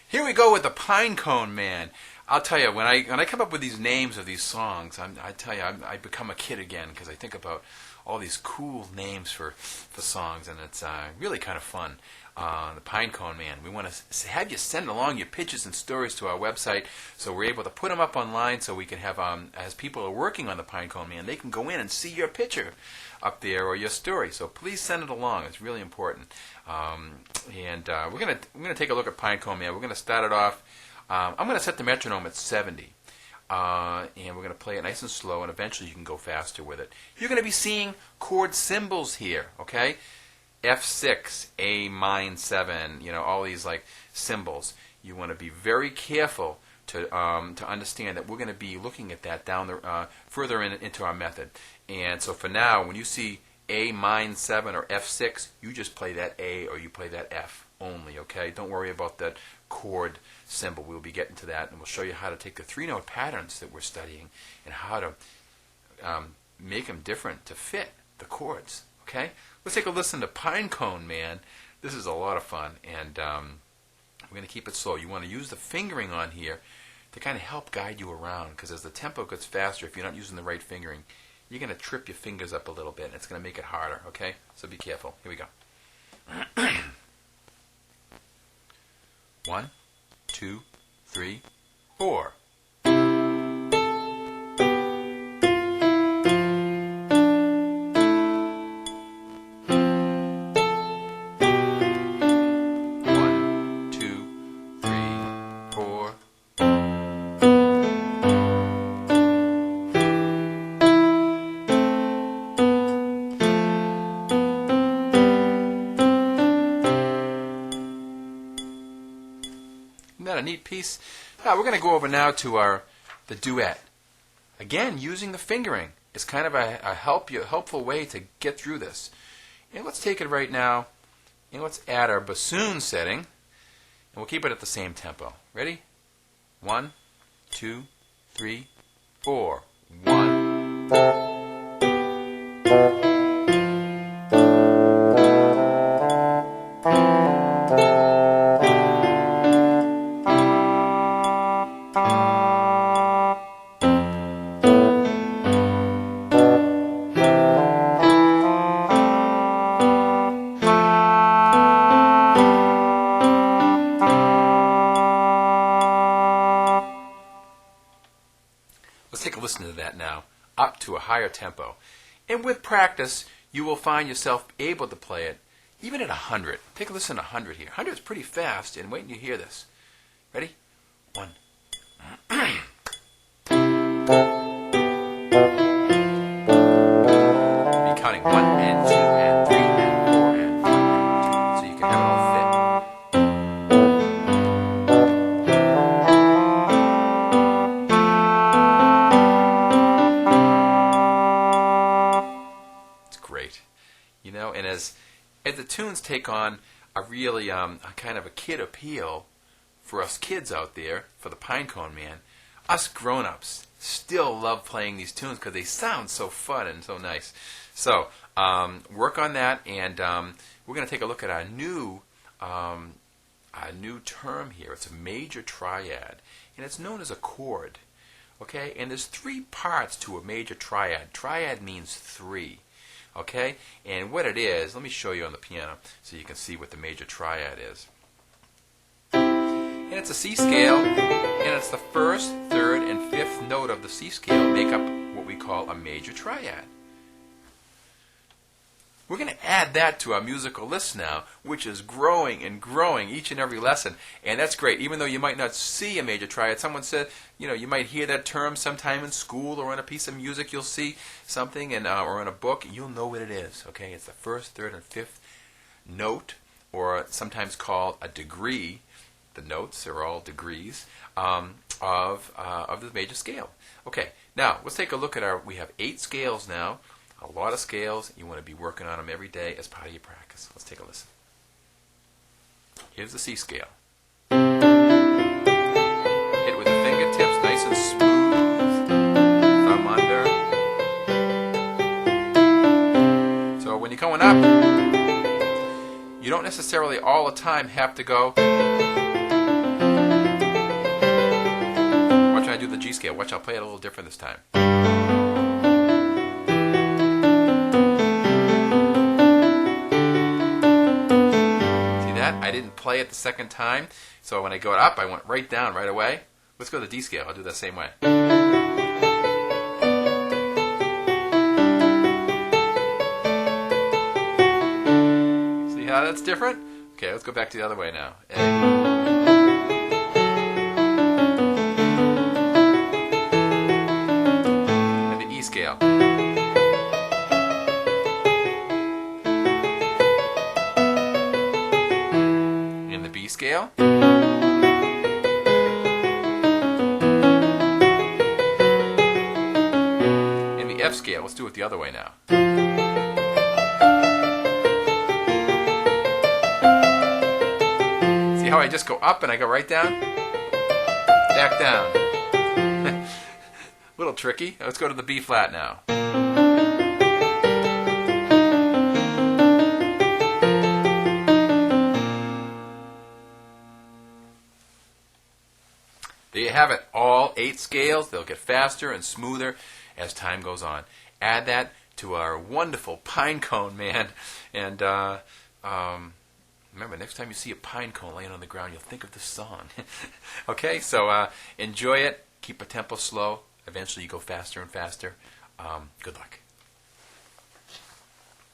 Here we go with the Pinecone Man. I'll tell you, when I come up with these names of these songs, I become a kid again because I think about all these cool names for songs, and it's really kind of fun. The Pinecone Man. We want to have you send along your pictures and stories to our website, so we're able to put them up online, so we can have, as people are working on the Pinecone Man, they can go in and see your picture up there or your story. So please send it along. It's really important. We're gonna take a look at Pinecone Man. We're gonna start it off. I'm going to set the metronome at 70, and we're going to play it nice and slow, and eventually you can go faster with it. You're going to be seeing chord symbols here, okay? F6, A mine 7, all these like symbols. You want to be very careful to understand that we're going to be looking at that down the further into our method. And so for now, when you see A mine 7 or F6, you just play that A or you play that F only, okay? Don't worry about that chord symbol. We'll be getting to that, and we'll show you how to take the 3-note patterns that we're studying and how to make them different to fit the chords, okay? Let's take a listen to Pinecone Man. This is a lot of fun, and we're going to keep it slow. You want to use the fingering on here to kind of help guide you around, because as the tempo gets faster, if you're not using the right fingering, you're going to trip your fingers up a little bit, and it's going to make it harder, okay? So be careful. Here we go. 1, 2, 3, 4. Isn't that a neat piece? We're going to go over now to the duet. Again, using the fingering is kind of a helpful way to get through this. And let's take it right now, and let's add our bassoon setting, and we'll keep it at the same tempo. Ready? 1, 2, 3, 4. 1. Let's take a listen to that now, up to a higher tempo. And with practice, you will find yourself able to play it even at 100. Take a listen to 100 here. 100 is pretty fast, and wait until you hear this. Ready? 1. You'll be counting 1 and 2 and 3 and 4 and 1 and 2, so you can have it all fit. And as the tunes take on a really a kind of a kid appeal for us kids out there, for the Pinecone Man, us grown-ups still love playing these tunes because they sound so fun and so nice. So work on that, and we're going to take a look at our new term here. It's a major triad, and it's known as a chord. Okay, and there's 3 parts to a major triad. Triad means 3. Okay, and what it is, let me show you on the piano so you can see what the major triad is. And it's a C scale, and it's the 1st, 3rd, and 5th note of the C scale make up what we call a major triad. We're going to add that to our musical list now, which is growing and growing each and every lesson, and that's great. Even though you might not see a major triad, someone said, you might hear that term sometime in school or on a piece of music. You'll see something, or in a book, you'll know what it is. Okay, it's the 1st, 3rd, and 5th note, or sometimes called a degree. The notes are all degrees of the major scale. Okay, now let's take a look at we have 8 scales now. A lot of scales. You want to be working on them every day as part of your practice. Let's take a listen. Here's the C scale. Hit with the fingertips, nice and smooth. Thumb under. So when you're going up, you don't necessarily all the time have to go do the G scale. Watch, I'll play it a little different this time. See that? I didn't play it the second time, so when I go up, I went right down right away. Let's go to the D scale. I'll do that same way. See how that's different? Okay, let's go back to the other way now. And the E scale. And the B scale. And the F scale. Let's do it the other way now. How I just go up and I go right down, back down. A little tricky. Let's go to the B flat now. There you have it. All 8 scales. They'll get faster and smoother as time goes on. Add that to our wonderful pinecone, man, and remember, next time you see a pine cone laying on the ground, you'll think of this song. Okay, so enjoy it. Keep a tempo slow. Eventually you go faster and faster. Good luck.